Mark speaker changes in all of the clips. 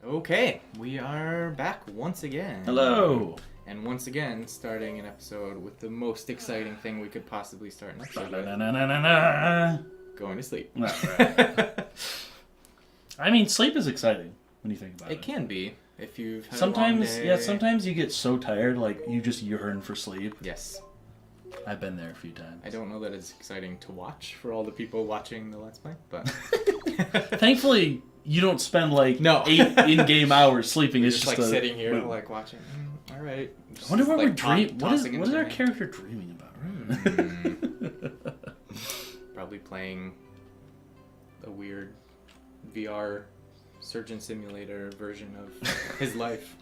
Speaker 1: Okay, we are back once again.
Speaker 2: Hello.
Speaker 1: And once again, starting an episode with the most exciting thing we could possibly start an episode with. Going to sleep.
Speaker 2: Right. I mean, sleep is exciting when you think about it.
Speaker 1: It can be, if you've had
Speaker 2: sometimes,
Speaker 1: a long day.
Speaker 2: yeah, sometimes you get so tired, like, you just yearn for sleep.
Speaker 1: Yes.
Speaker 2: I've been there a few times.
Speaker 1: I don't know that it's exciting to watch for all the people watching the Let's Play, but...
Speaker 2: Thankfully, you don't spend, like,
Speaker 1: No.
Speaker 2: 8 in-game hours sleeping.
Speaker 1: You're
Speaker 2: It's
Speaker 1: just like sitting here, like, watching. All right.
Speaker 2: I wonder what
Speaker 1: like,
Speaker 2: we're dreaming. What is our
Speaker 1: me.
Speaker 2: character dreaming about?
Speaker 1: Probably playing a weird VR surgeon simulator version of his life.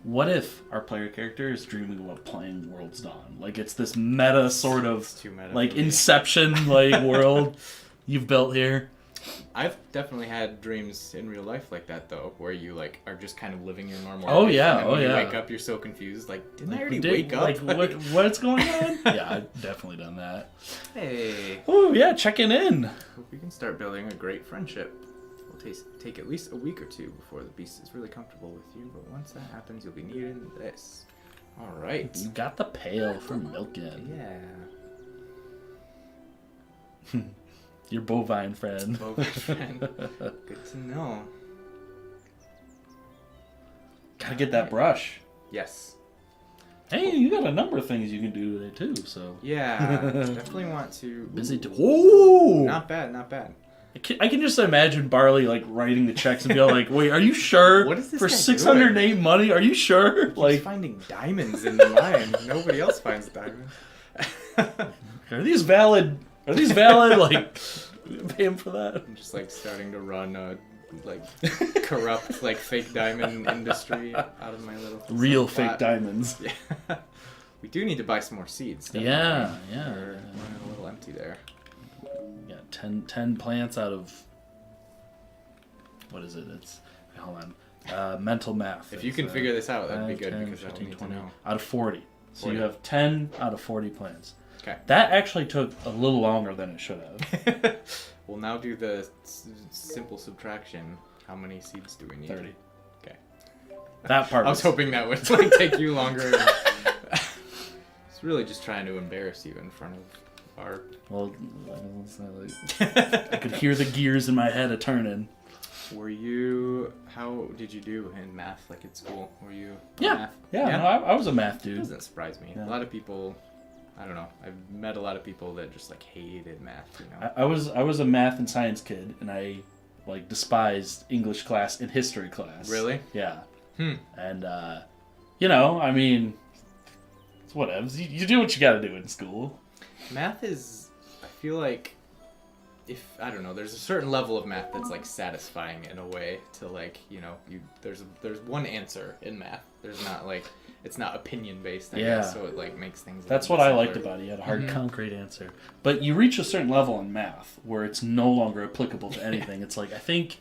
Speaker 2: What if our player character is dreaming about playing World's Dawn? Like, it's this meta sort of,
Speaker 1: It's too meta
Speaker 2: like,
Speaker 1: for me.
Speaker 2: Inception, like, world you've built here.
Speaker 1: I've definitely had dreams in real life like that, though, where you, like, are just kind of living your normal
Speaker 2: Oh,
Speaker 1: life.
Speaker 2: yeah,
Speaker 1: And then when
Speaker 2: yeah.
Speaker 1: you wake up, you're so confused. Like, didn't I
Speaker 2: Like,
Speaker 1: already wake up?
Speaker 2: Like, what's going on? Yeah, I've definitely done that.
Speaker 1: Hey.
Speaker 2: Oh, yeah, checking in.
Speaker 1: Hope we can start building a great friendship. It'll take at least a week or two before the beast is really comfortable with you, but once that happens, you'll be needing this. All right.
Speaker 2: You got the pail for milking.
Speaker 1: Yeah.
Speaker 2: Your bovine friend.
Speaker 1: Bovine friend. Good to know.
Speaker 2: Gotta get that brush.
Speaker 1: Yes.
Speaker 2: Hey, you got a number of things you can do today, too, so.
Speaker 1: Yeah, definitely want to...
Speaker 2: Busy too. Ooh!
Speaker 1: Not bad, not bad.
Speaker 2: I can just imagine Barley, like, writing the checks and be like, wait, are you sure?
Speaker 1: What is this
Speaker 2: for
Speaker 1: guy
Speaker 2: 608 money? Are you sure?
Speaker 1: He's
Speaker 2: Like,
Speaker 1: finding diamonds in the mine. Nobody else finds diamonds.
Speaker 2: are these valid? Are these valid? Like, pay him for that?
Speaker 1: I'm just like starting to run a like corrupt like fake diamond industry out of my little
Speaker 2: Real
Speaker 1: fake
Speaker 2: fake diamonds.
Speaker 1: Yeah. We do need to buy some more seeds. Definitely.
Speaker 2: Yeah.
Speaker 1: We're running a little empty there.
Speaker 2: Yeah, 10 plants out of... What is it? It's... Hold on. Mental math.
Speaker 1: If you can figure this out, that'd be good because I don't need to know.
Speaker 2: Out of 40. So
Speaker 1: 40.
Speaker 2: you have 10 out of 40 plants.
Speaker 1: Okay.
Speaker 2: That actually took a little longer than it should have.
Speaker 1: We'll now do the simple subtraction. How many seeds do we need?
Speaker 2: 30.
Speaker 1: Okay.
Speaker 2: That part
Speaker 1: I was hoping that would like take you longer. It's really just trying to embarrass you in front of our...
Speaker 2: Well, it's not like... I could hear the gears in my head a turning.
Speaker 1: Were you... How did you do in math, like at school? Were you...
Speaker 2: Yeah. No, I was a math
Speaker 1: It
Speaker 2: dude.
Speaker 1: doesn't surprise me.
Speaker 2: Yeah.
Speaker 1: A lot of people... I don't know. I've met a lot of people that just like hated math, you know?
Speaker 2: I was a math and science kid, and I like despised English class and history class.
Speaker 1: Really?
Speaker 2: Yeah.
Speaker 1: Hmm.
Speaker 2: And you know, I mean, it's whatever. You do what you got to do in school.
Speaker 1: Math is... I feel like... I don't know, there's a certain level of math that's like satisfying in a way to like, you know, there's one answer in math. There's not like... It's not opinion based, I guess, so it like makes things.
Speaker 2: That's what I liked about it. You had a hard, concrete answer. But you reach a certain level in math where it's no longer applicable to anything. It's like I think,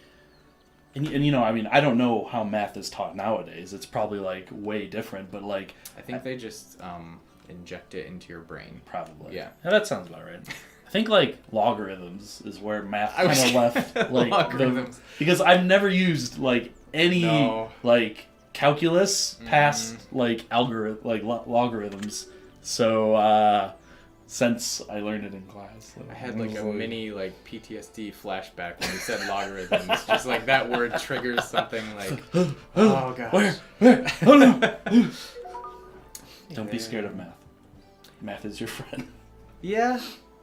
Speaker 2: and you know, I mean, I don't know how math is taught nowadays. It's probably like way different. But like,
Speaker 1: I think they just inject it into your brain.
Speaker 2: Probably.
Speaker 1: Yeah.
Speaker 2: That sounds about right. I think like logarithms is where math kind of left. Like
Speaker 1: logarithms.
Speaker 2: Because I've never used like any like calculus past like logarithms. So since I learned it in class,
Speaker 1: I had like a mini like PTSD flashback when you said logarithms. Just like that word triggers something like, oh gosh.
Speaker 2: Where? Oh no! Don't be scared of math. Math is your friend.
Speaker 1: Yeah.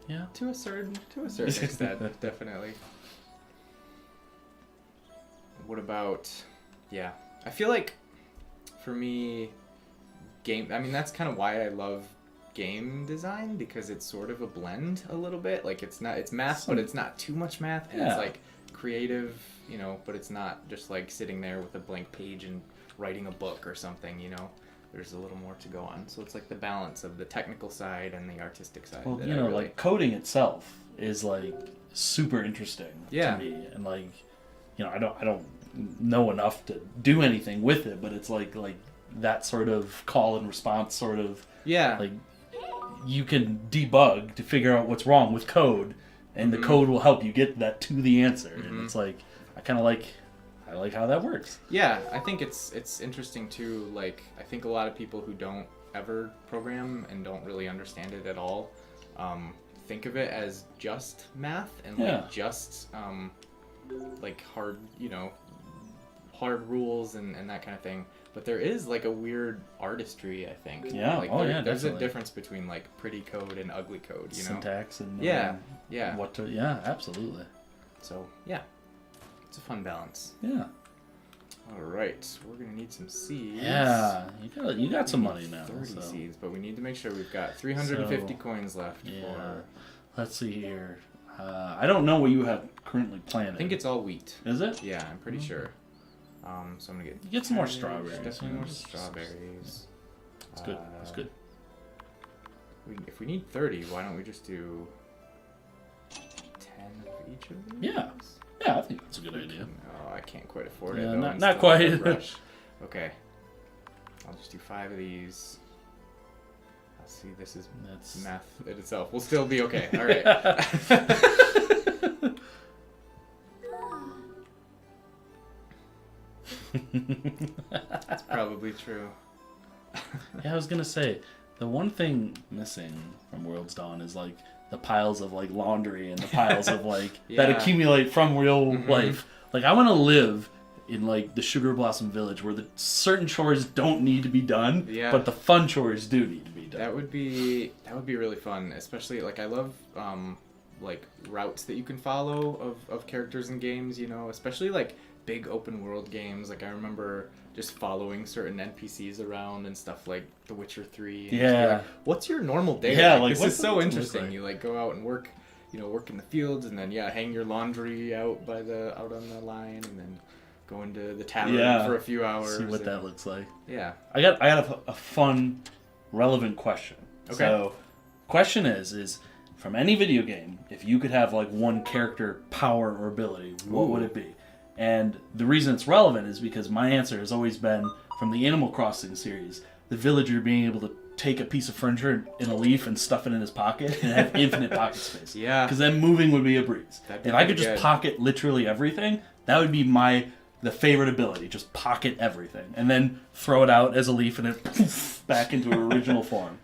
Speaker 2: Yeah.
Speaker 1: To a certain extent, definitely. What about? Yeah, I feel like for me, I mean, that's kind of why I love game design, because it's sort of a blend a little bit. Like it's math, but it's not too much math, and it's like creative, you know, but it's not just like sitting there with a blank page and writing a book or something, you know. There's a little more to go on. So it's like the balance of the technical side and the artistic side.
Speaker 2: Well, you know, like coding itself is like super interesting to me, and like, you know, I don't know enough to do anything with it, but it's like that sort of call and response sort of like you can debug to figure out what's wrong with code, and the code will help you get that to the answer. And it's like I kind of like I like how that works.
Speaker 1: Yeah, I think it's interesting too. Like, I think a lot of people who don't ever program and don't really understand it at all, think of it as just math and like just like hard, hard rules and that kind of thing. But there is like a weird artistry, I think.
Speaker 2: Yeah.
Speaker 1: Like, there's
Speaker 2: definitely.
Speaker 1: a difference between like pretty code and ugly code,
Speaker 2: Syntax and
Speaker 1: yeah.
Speaker 2: Absolutely.
Speaker 1: So yeah, it's a fun balance.
Speaker 2: Yeah.
Speaker 1: All right, we're gonna need some seeds.
Speaker 2: Yeah, you got some money now.
Speaker 1: 30 seeds, but we need to make sure we've got 350 coins left.
Speaker 2: Yeah. Let's see here. I don't know what you have currently planted.
Speaker 1: I think it's all wheat.
Speaker 2: Is it?
Speaker 1: Yeah, I'm pretty sure. So I'm gonna
Speaker 2: get some more strawberries.
Speaker 1: Definitely more strawberries.
Speaker 2: That's good. That's good.
Speaker 1: If we need 30, why don't we just do 10 of each of these?
Speaker 2: Yeah. Yeah, I think that's a good idea.
Speaker 1: No, I can't quite afford
Speaker 2: Yeah,
Speaker 1: it. Though,
Speaker 2: not quite.
Speaker 1: Okay. I'll just do 5 of these. Let's see, this is math in itself. We'll still be okay. All right. That's probably true.
Speaker 2: Yeah, I was gonna say, the one thing missing from World's Dawn is like the piles of like laundry and the piles of like that accumulate from real life. Like, I want to live in like the Sugar Blossom Village where the certain chores don't need to be done, but the fun chores do need to be done.
Speaker 1: That would be really fun, especially like I love like routes that you can follow of characters in games, especially like big open world games. Like, I remember just following certain NPCs around and stuff like The Witcher 3. And just be like, what's your normal day?
Speaker 2: Yeah,
Speaker 1: like this is so interesting.
Speaker 2: Like?
Speaker 1: You like go out and work, work in the fields, and then hang your laundry out on the line, and then go into the tavern for a few hours.
Speaker 2: See what that looks like.
Speaker 1: Yeah.
Speaker 2: I got a fun, relevant question.
Speaker 1: Okay.
Speaker 2: So, question is from any video game, if you could have like one character power or ability, what would it be? And the reason it's relevant is because my answer has always been from the Animal Crossing series, the villager being able to take a piece of furniture in a leaf and stuff it in his pocket and have infinite pocket space.
Speaker 1: Yeah.
Speaker 2: Because then moving would be a breeze. If I could just pocket literally everything, that would be the favorite ability. Just pocket everything. And then throw it out as a leaf and it poof, back into original form.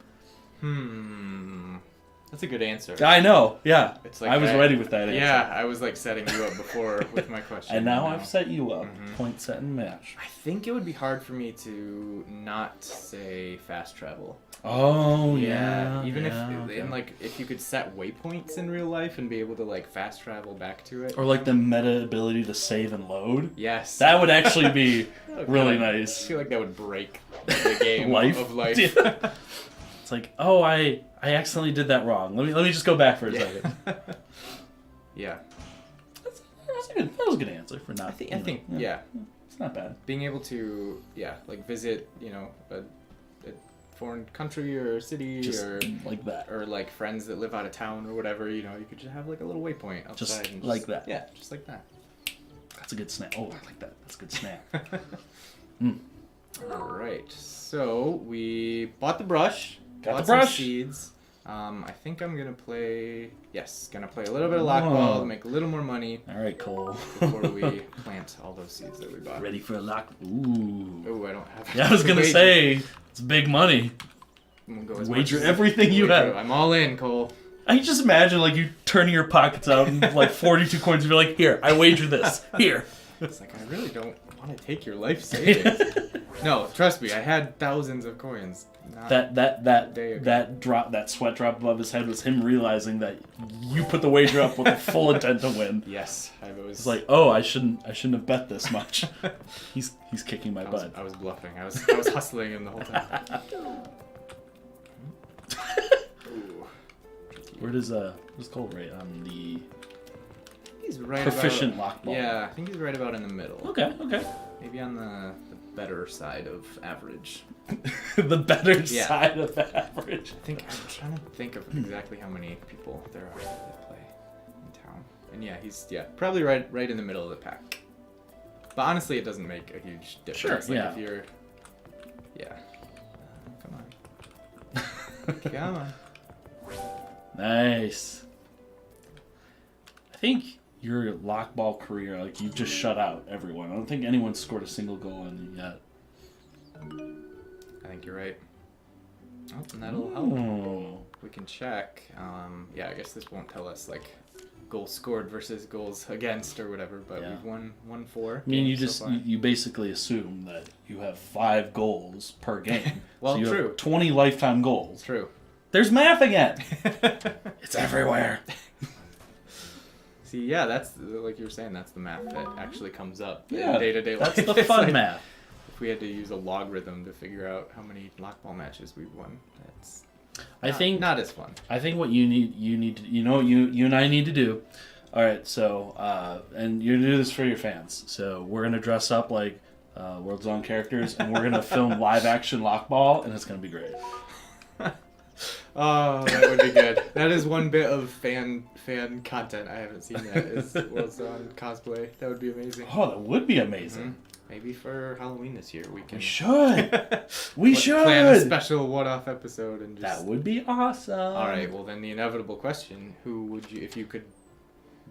Speaker 1: That's a good answer.
Speaker 2: I know, yeah.
Speaker 1: It's like
Speaker 2: I was ready with that answer.
Speaker 1: Yeah, I was like setting you up before with my question.
Speaker 2: And now I've set you up. Point, set, and match.
Speaker 1: I think it would be hard for me to not say fast travel.
Speaker 2: Oh, yeah.
Speaker 1: Even if you could set waypoints in real life and be able to like fast travel back to it.
Speaker 2: Or like the meta ability to save and load.
Speaker 1: Yes.
Speaker 2: That would actually be really nice.
Speaker 1: I feel like that would break the game of life.
Speaker 2: Yeah. It's like, oh, I accidentally did that wrong. Let me just go back for a second.
Speaker 1: Yeah.
Speaker 2: That was a good answer for not.
Speaker 1: I think
Speaker 2: it's not bad.
Speaker 1: Being able to like visit a foreign country or city
Speaker 2: just
Speaker 1: or
Speaker 2: like that,
Speaker 1: or like friends that live out of town or whatever, you could just have like a little waypoint outside
Speaker 2: just
Speaker 1: and
Speaker 2: like that.
Speaker 1: Yeah, just like that.
Speaker 2: That's a good snap. Oh, I like that. That's a good snap.
Speaker 1: All right, so we bought the brush.
Speaker 2: Got the brush.
Speaker 1: Some seeds. I think I'm gonna play a little bit of lockball to make a little more money.
Speaker 2: All right, Cole.
Speaker 1: Before we plant all those seeds that we bought.
Speaker 2: Ready for a lock? Ooh.
Speaker 1: Oh, I don't have.
Speaker 2: Yeah, I was gonna say it's big money. Wager everything you have.
Speaker 1: I'm all in, Cole.
Speaker 2: I can just imagine like you turning your pockets out and like 42 coins and be like, here, I wager this. Here.
Speaker 1: It's like, I really don't want to take your life savings. No, trust me, I had thousands of coins.
Speaker 2: That sweat drop above his head was him realizing that you put the wager up with the full intent to win.
Speaker 1: Yes,
Speaker 2: It's like, oh, I shouldn't have bet this much. He's kicking my butt.
Speaker 1: I was bluffing. I was hustling him the whole time.
Speaker 2: Where does Cole rate on the
Speaker 1: he's right
Speaker 2: proficient
Speaker 1: about,
Speaker 2: lockball?
Speaker 1: Yeah, I think he's right about in the middle.
Speaker 2: Okay.
Speaker 1: Maybe on the better side of average.
Speaker 2: The better side of average.
Speaker 1: I'm trying to think of exactly how many people there are that play in town. And he's probably right in the middle of the pack. But honestly, it doesn't make a huge difference.
Speaker 2: Sure,
Speaker 1: if you're come on.
Speaker 2: Nice. I think your lockball career, like you've just shut out everyone. I don't think anyone's scored a single goal on you yet.
Speaker 1: I think you're right. Oh, and that'll help. We can check. Yeah, I guess this won't tell us like goals scored versus goals against or whatever, but we've won 4.
Speaker 2: I mean, you basically assume that you have 5 goals per game.
Speaker 1: Well,
Speaker 2: so you
Speaker 1: true.
Speaker 2: have 20 lifetime goals.
Speaker 1: True.
Speaker 2: There's math again. It's everywhere.
Speaker 1: See, yeah, that's like you were saying. That's the math that actually comes up in
Speaker 2: Yeah,
Speaker 1: day-to-day life.
Speaker 2: that's the fun math.
Speaker 1: If we had to use a logarithm to figure out how many lockball matches we've won, that's not as fun.
Speaker 2: I think what you need to, you and I need to do. All right, so and you're gonna do this for your fans. So we're gonna dress up like World's Own characters, and we're gonna film live action lockball, and it's gonna be great.
Speaker 1: Oh, that would be good. That is one bit of fan content I haven't seen yet. Is World's Own cosplay. That would be amazing.
Speaker 2: Oh, that would be amazing.
Speaker 1: Mm-hmm. Maybe for Halloween this year we can.
Speaker 2: We should
Speaker 1: plan a special one-off episode and just.
Speaker 2: That would be awesome.
Speaker 1: All right. Well, then the inevitable question: who would you, if you could,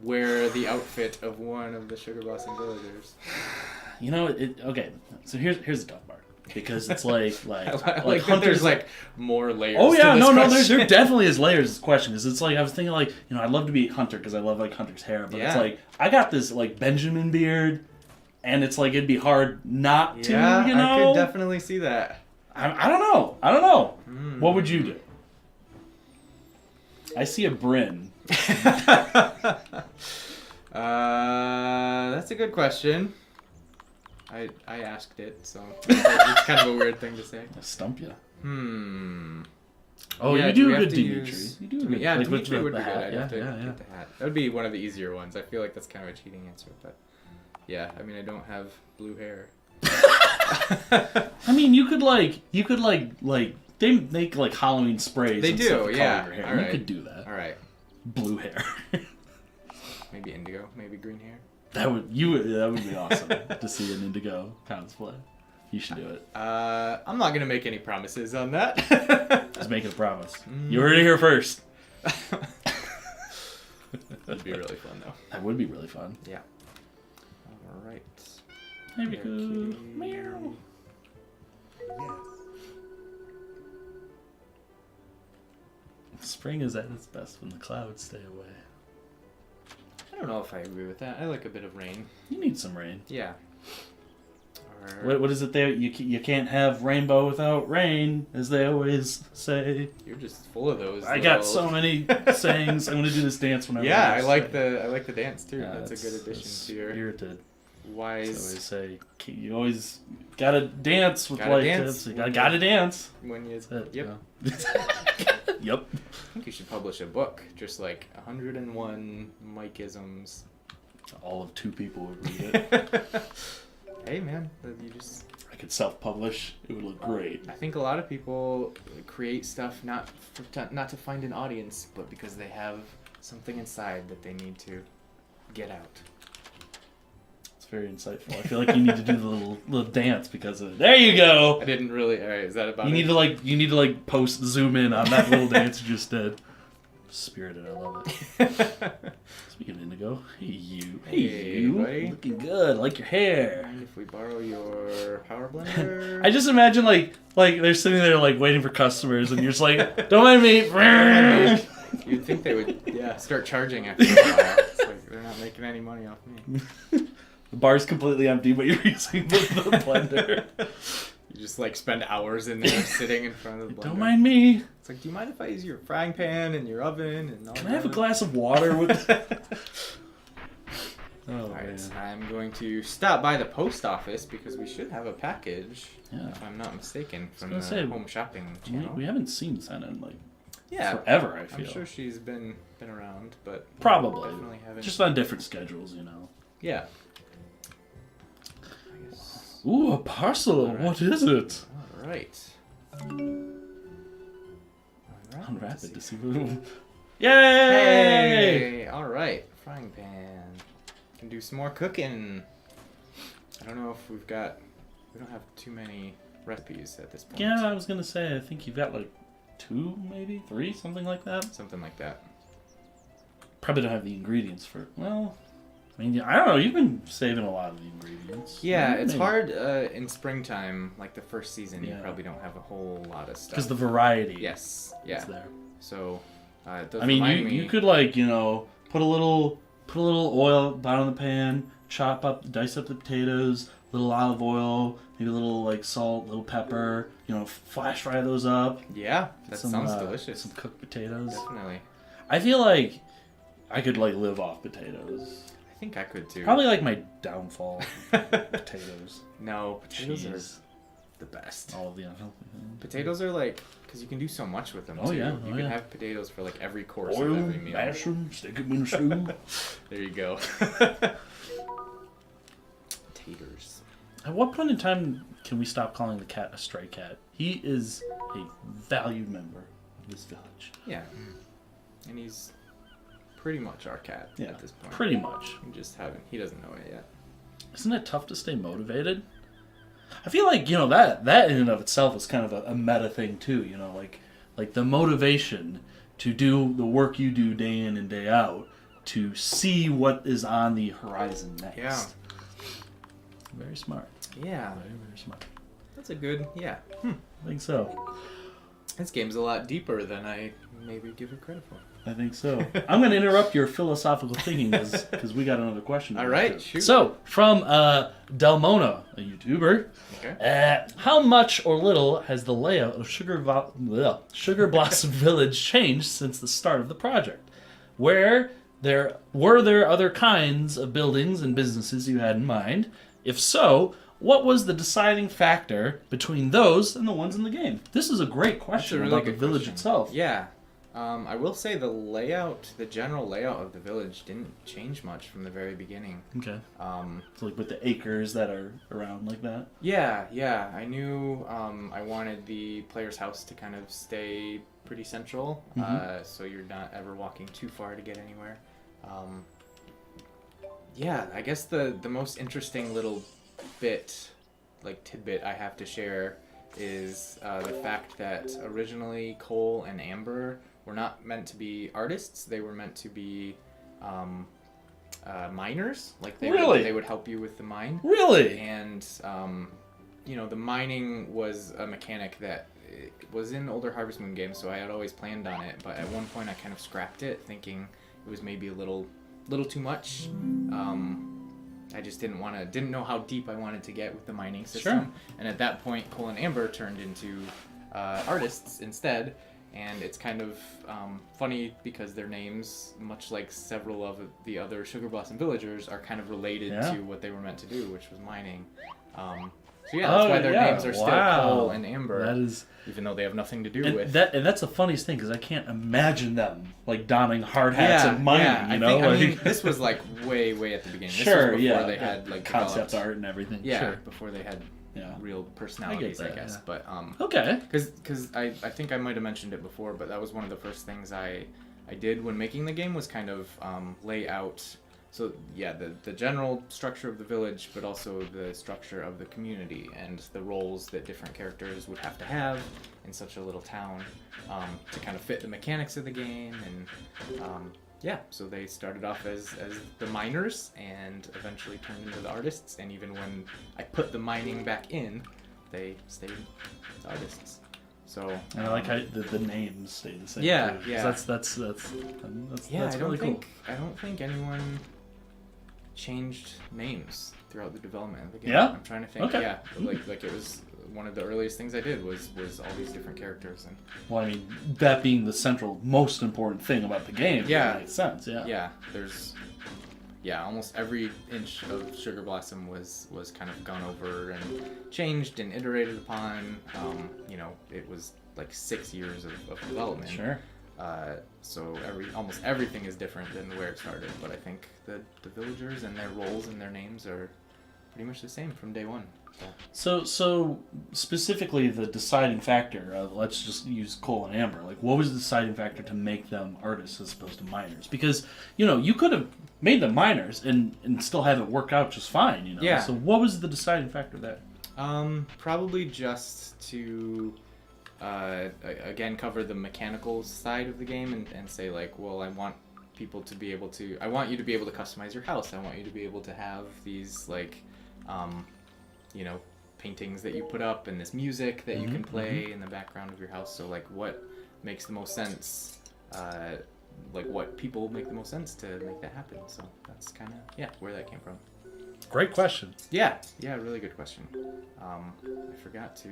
Speaker 1: wear the outfit of one of the Sugar Blossom Villagers?
Speaker 2: Okay. So here's the tough part. Because it's like
Speaker 1: like Hunter's
Speaker 2: there's
Speaker 1: like more layers.
Speaker 2: Oh yeah,
Speaker 1: to this question.
Speaker 2: there definitely is layers to this question. Because it's like I was thinking like I'd love to be Hunter because I love like Hunter's hair, but it's like I got this like Benjamin beard, and it's like it'd be hard not to. I
Speaker 1: could definitely see that.
Speaker 2: I don't know. What would you do? I see a Bryn.
Speaker 1: That's a good question. I asked it, so it's kind of a weird thing to say.
Speaker 2: I stump you.
Speaker 1: Oh,
Speaker 2: yeah, you do a good Dimitri. You do a good.
Speaker 1: Yeah,
Speaker 2: like,
Speaker 1: Dimitri would be
Speaker 2: hat.
Speaker 1: good. I'd have to get the hat. That would be one of the easier ones. I feel like that's kind of a cheating answer, but yeah, I mean, I don't have blue hair.
Speaker 2: I mean, you could they make like Halloween sprays.
Speaker 1: They
Speaker 2: and
Speaker 1: do,
Speaker 2: stuff to
Speaker 1: yeah.
Speaker 2: color your hair.
Speaker 1: All right.
Speaker 2: You could do that.
Speaker 1: All right.
Speaker 2: Blue hair.
Speaker 1: Maybe indigo. Maybe green hair.
Speaker 2: That would be awesome to see an indigo cosplay. You should do it.
Speaker 1: I'm not gonna make any promises on that.
Speaker 2: Just make it a promise. You heard it here first.
Speaker 1: That'd be really fun, though.
Speaker 2: That would be really fun.
Speaker 1: Yeah. All right.
Speaker 2: Maybe good. Meow.
Speaker 3: Yes.
Speaker 2: Spring is at its best when the clouds stay away.
Speaker 1: I don't know if I agree with that. I like a bit of rain.
Speaker 2: You need some rain.
Speaker 1: Yeah.
Speaker 2: What is it there? You can't have rainbow without rain, as they always say.
Speaker 1: You're just full of those.
Speaker 2: I got so many sayings. I'm gonna do this dance whenever.
Speaker 1: Yeah, I like the dance too.
Speaker 2: Yeah,
Speaker 1: that's a good addition to your
Speaker 2: spirited.
Speaker 1: Wise.
Speaker 2: I always say you always gotta dance with
Speaker 1: gotta dance.
Speaker 2: You gotta dance.
Speaker 1: When you.
Speaker 2: That's it,
Speaker 1: Yep.
Speaker 2: Yep.
Speaker 1: I think you should publish a book, just like 101 Mike-isms.
Speaker 2: All of 2 people would read it.
Speaker 1: Hey man, you just.
Speaker 2: I could self-publish. It would look great.
Speaker 1: I think a lot of people create stuff not to find an audience, but because they have something inside that they need to get out.
Speaker 2: It's very insightful. I feel like you need to do the little dance because of it. There you go.
Speaker 1: I didn't really. All right, is that about it?
Speaker 2: You need to post zoom in on that little dance you just did. Spirited, I love it. Speaking of indigo, hey you,
Speaker 1: buddy.
Speaker 2: looking good. I like your hair.
Speaker 1: Mind if we borrow your power blender?
Speaker 2: I just imagine like they're sitting there waiting for customers, and you're just like, don't mind me.
Speaker 1: You'd think they would, start charging after a while. It's like they're not making any money off me.
Speaker 2: The bar's completely empty, but you're using the blender.
Speaker 1: You just spend hours in there sitting in front of the blender.
Speaker 2: Don't mind me.
Speaker 1: It's like, do you mind if I use your frying pan and your oven and all
Speaker 2: Can I have a glass of water with?
Speaker 1: All right, I'm going to stop by the post office because we should have a package, if I'm not mistaken, from the home shopping channel.
Speaker 2: We haven't seen Senna in
Speaker 1: Yeah,
Speaker 2: forever, I feel.
Speaker 1: I'm sure she's been around, but
Speaker 2: probably
Speaker 1: definitely haven't.
Speaker 2: Just on different schedules, you know.
Speaker 1: Yeah.
Speaker 2: Ooh, a parcel. Right. What is it?
Speaker 1: All right.
Speaker 2: Unwrap it to see. Yay!
Speaker 1: Hey! All right, frying pan. Can do some more cooking. I don't know if we don't have too many recipes at this point.
Speaker 2: Yeah, I was gonna say. I think you've got 2, maybe 3, something like that.
Speaker 1: Something like that.
Speaker 2: Probably don't have the ingredients for. Well, I mean, I don't know. You've been saving a lot of the ingredients.
Speaker 1: Yeah,
Speaker 2: Maybe.
Speaker 1: it's hard in springtime, like the first season. You
Speaker 2: Yeah.
Speaker 1: probably don't have a whole lot of stuff.
Speaker 2: Because the variety.
Speaker 1: Yes. Yeah.
Speaker 2: Is there.
Speaker 1: So, it does
Speaker 2: I mean,
Speaker 1: remind me.
Speaker 2: you could put a little oil down in the pan, dice up the potatoes, a little olive oil, maybe a little salt, little pepper. Flash fry those up.
Speaker 1: Yeah, that sounds delicious.
Speaker 2: Some cooked potatoes.
Speaker 1: Definitely.
Speaker 2: I feel like I could live off potatoes.
Speaker 1: I think I could too.
Speaker 2: Probably my downfall. Potatoes.
Speaker 1: No, potatoes
Speaker 2: Cheese.
Speaker 1: are the best.
Speaker 2: All of the unhealthy things.
Speaker 1: Potatoes are because you can do so much with them
Speaker 2: Oh,
Speaker 1: too.
Speaker 2: yeah.
Speaker 1: You
Speaker 2: Oh,
Speaker 1: can
Speaker 2: yeah.
Speaker 1: have potatoes for every course
Speaker 2: Oil,
Speaker 1: of every meal.
Speaker 2: mash them, stick them in a stew.
Speaker 1: There you go. Taters.
Speaker 2: At what point in time can we stop calling the cat a stray cat? He is a valued member of this village.
Speaker 1: Yeah. And he's pretty much our cat
Speaker 2: Yeah,
Speaker 1: at this point.
Speaker 2: pretty much.
Speaker 1: He doesn't know it yet.
Speaker 2: Isn't it tough to stay motivated? I feel like, that in and of itself is kind of a meta thing too, like the motivation to do the work you do day in and day out, to see what is on the horizon next.
Speaker 1: Yeah.
Speaker 2: Very smart.
Speaker 1: Yeah.
Speaker 2: Very, very smart.
Speaker 1: That's a good, yeah.
Speaker 2: I think so.
Speaker 1: This game's a lot deeper than I maybe give it credit for.
Speaker 2: I think so. I'm going to interrupt your philosophical thinking because we got another question.
Speaker 1: All right, shoot.
Speaker 2: So, from Delmona, a YouTuber,
Speaker 1: Okay.
Speaker 2: how much or little has the layout of Sugar Blossom Village changed since the start of the project? Were there other kinds of buildings and businesses you had in mind? If so, what was the deciding factor between those and the ones in the game? This is a great question
Speaker 1: really
Speaker 2: about the
Speaker 1: good
Speaker 2: village
Speaker 1: question.
Speaker 2: itself.
Speaker 1: Yeah. I will say the general layout of the village didn't change much from the very beginning.
Speaker 2: Okay.
Speaker 1: Um,
Speaker 2: So with the acres that are around like that.
Speaker 1: yeah. I knew I wanted the player's house to kind of stay pretty central, so you're not ever walking too far to get anywhere. Yeah, I guess the most interesting little tidbit I have to share is the fact that originally Cole and Amber were not meant to be artists. They were meant to be miners.
Speaker 2: Really?
Speaker 1: They would help you with the mine.
Speaker 2: Really?
Speaker 1: And the mining was a mechanic that was in older Harvest Moon games, so I had always planned on it. But at one point, I kind of scrapped it, thinking it was maybe a little too much. I just didn't know how deep I wanted to get with the mining system.
Speaker 2: Sure.
Speaker 1: And at that point, Cole and Amber turned into artists instead. And it's kind of funny because their names, much like several of the other Sugar Blossom villagers, are kind of related to what they were meant to do, which was mining. So yeah, that's why their names are still Cole and Amber,
Speaker 2: that is,
Speaker 1: even though they have nothing to do with
Speaker 2: that. And that's the funniest thing because I can't imagine them donning hard hats and mining.
Speaker 1: I mean, this was way at the beginning.
Speaker 2: Sure,
Speaker 1: this was before they had
Speaker 2: concept
Speaker 1: developed
Speaker 2: art and everything.
Speaker 1: Yeah,
Speaker 2: sure.
Speaker 1: before they had
Speaker 2: Yeah.
Speaker 1: real personalities, I guess.
Speaker 2: yeah.
Speaker 1: But
Speaker 2: Okay.
Speaker 1: because I think I might have mentioned it before, but that was one of the first things I did when making the game was kind of lay out. So yeah, the general structure of the village, but also the structure of the community and the roles that different characters would have to have in such a little town to kind of fit the mechanics of the game. And yeah, so they started off as the miners and eventually turned into the artists. And even when I put the mining back in, they stayed as artists. So
Speaker 2: And I like how the names stay the same.
Speaker 1: Yeah,
Speaker 2: too, 'cause
Speaker 1: yeah.
Speaker 2: That's
Speaker 1: yeah,
Speaker 2: that's really cool.
Speaker 1: I don't think anyone changed names throughout the development of the game.
Speaker 2: Yeah?
Speaker 1: I'm trying to think.
Speaker 2: Okay.
Speaker 1: Yeah, like it was one of the earliest things I did was all these different characters. And
Speaker 2: Well, I mean, that being the central, most important thing about the game,
Speaker 1: Yeah.
Speaker 2: it makes sense. Yeah.
Speaker 1: yeah, there's almost every inch of Sugar Blossom was kind of gone over and changed and iterated upon. It was like 6 years of development.
Speaker 2: Sure.
Speaker 1: So almost everything is different than where it started, but I think the villagers and their roles and their names are pretty much the same from day one.
Speaker 2: So specifically the deciding factor of, let's just use Cole and Amber, what was the deciding factor to make them artists as opposed to miners? Because, you could have made them miners and still have it work out just fine,
Speaker 1: Yeah.
Speaker 2: So what was the deciding factor there?
Speaker 1: Probably just to again cover the mechanical side of the game and say I want people to be able to. I want you to be able to customize your house. I want you to be able to have these like, you know, paintings that you put up and this music that you can play in the background of your house. So like, what makes the most sense? Like, what people make the most sense to make that happen? So that's kind of where that came from.
Speaker 2: Great question.
Speaker 1: Yeah, really good question. I forgot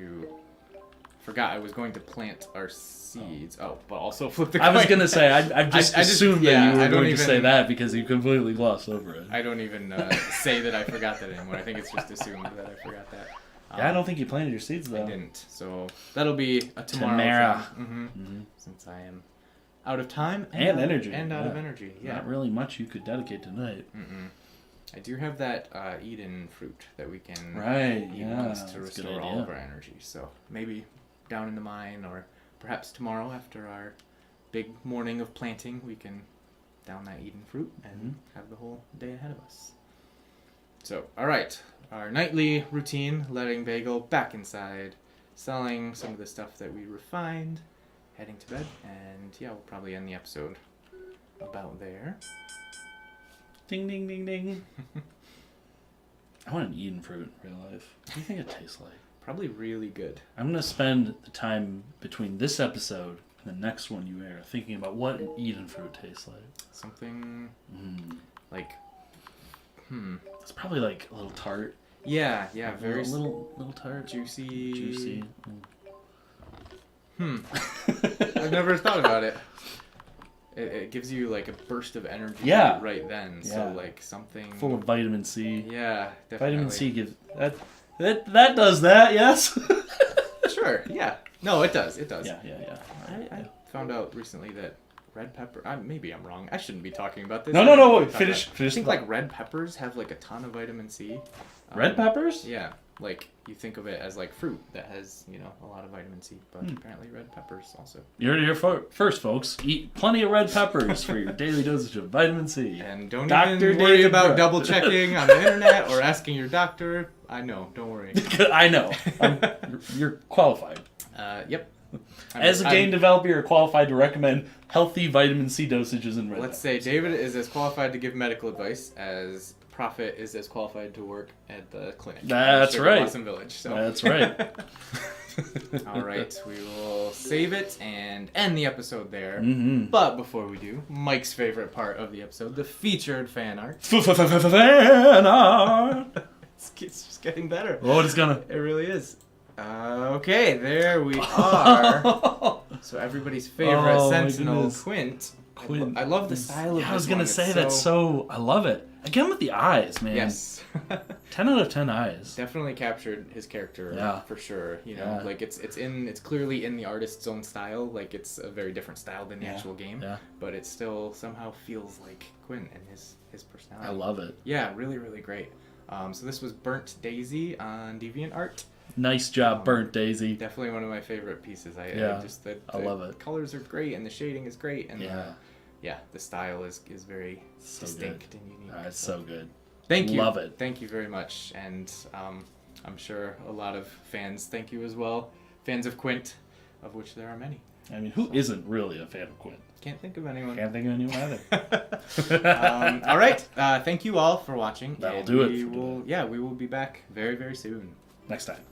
Speaker 1: I was going to plant our seeds. Oh, but also flip the coin.
Speaker 2: I was going to say, I just assumed that you were going to say that because you completely glossed over it.
Speaker 1: I don't even say that I forgot that anymore. I think it's just assumed that I forgot that.
Speaker 2: Yeah, I don't think you planted your seeds, though.
Speaker 1: I didn't. So that'll be a tomorrow thing. Since I am out of time.
Speaker 2: And energy.
Speaker 1: And out of energy, yeah.
Speaker 2: Not really much you could dedicate tonight.
Speaker 1: I do have that Eden fruit that we can eat once to restore all of our energy. So maybe down in the mine, or perhaps tomorrow after our big morning of planting, we can down that Eden fruit and have the whole day ahead of us. So, all right, our nightly routine, letting Bagel back inside, selling some of the stuff that we refined, heading to bed, and we'll probably end the episode about there.
Speaker 2: Ding, ding, ding, ding. I want an Eden fruit in real life. What do you think it tastes like?
Speaker 1: Probably really good.
Speaker 2: I'm going to spend the time between this episode and the next one you air thinking about what an Eden fruit tastes like.
Speaker 1: Something like,
Speaker 2: It's probably like a little tart.
Speaker 1: Yeah, very
Speaker 2: little tart.
Speaker 1: Juicy. I've never thought about it. It gives you like a burst of energy right then. So like something
Speaker 2: full of vitamin C.
Speaker 1: Yeah, definitely.
Speaker 2: Vitamin C gives that does that, yes?
Speaker 1: Sure, yeah. No, it does.
Speaker 2: Yeah.
Speaker 1: I found out recently that red pepper. Maybe I'm wrong. I shouldn't be talking about this.
Speaker 2: No. Wait, finish.
Speaker 1: I think like red peppers have like a ton of vitamin C.
Speaker 2: Red peppers?
Speaker 1: Yeah. Like you think of it as like fruit that has, a lot of vitamin C, but apparently red peppers also.
Speaker 2: You're here first, folks. Eat plenty of red peppers for your daily dosage of vitamin C.
Speaker 1: And don't even worry about double checking on the internet or asking your doctor. I know. Don't worry.
Speaker 2: I know. You're qualified.
Speaker 1: Yep.
Speaker 2: As a game developer, you're qualified to recommend healthy vitamin C dosages in red
Speaker 1: Let's say David is as qualified to give medical advice as Prophet is as qualified to work at the clinic.
Speaker 2: That's right.
Speaker 1: Blossom Village. So.
Speaker 2: That's right.
Speaker 1: All right, we will save it and end the episode there. But before we do, Mike's favorite part of the episode, the featured fan art.
Speaker 2: Fan art.
Speaker 1: It's just getting better.
Speaker 2: Oh, it's gonna.
Speaker 1: It really is. Okay, there we are. So everybody's favorite Sentinel, Quint. I love the style of this.
Speaker 2: I was gonna say that's so. I love it. Again with the eyes, man.
Speaker 1: Yes.
Speaker 2: 10 out of 10 eyes.
Speaker 1: Definitely captured his character for sure. Like it's clearly in the artist's own style. Like it's a very different style than the actual game. Yeah. But it still somehow feels like Quint and his personality.
Speaker 2: I love it.
Speaker 1: Yeah, really, really great. So this was Burnt Daisy on DeviantArt.
Speaker 2: Nice job, Burnt Daisy.
Speaker 1: Definitely one of my favorite pieces. I love it. Colors are great and the shading is great and the style is very distinct and unique.
Speaker 2: It's so good.
Speaker 1: Thank you.
Speaker 2: Love it.
Speaker 1: Thank you very much. And I'm sure a lot of fans thank you as well. Fans of Quint, of which there are many.
Speaker 2: I mean, who isn't really a fan of Quint?
Speaker 1: Can't think of anyone.
Speaker 2: Can't think of anyone either.
Speaker 1: All right. Thank you all for watching.
Speaker 2: That'll do it.
Speaker 1: We will be back very, very soon.
Speaker 2: Next time.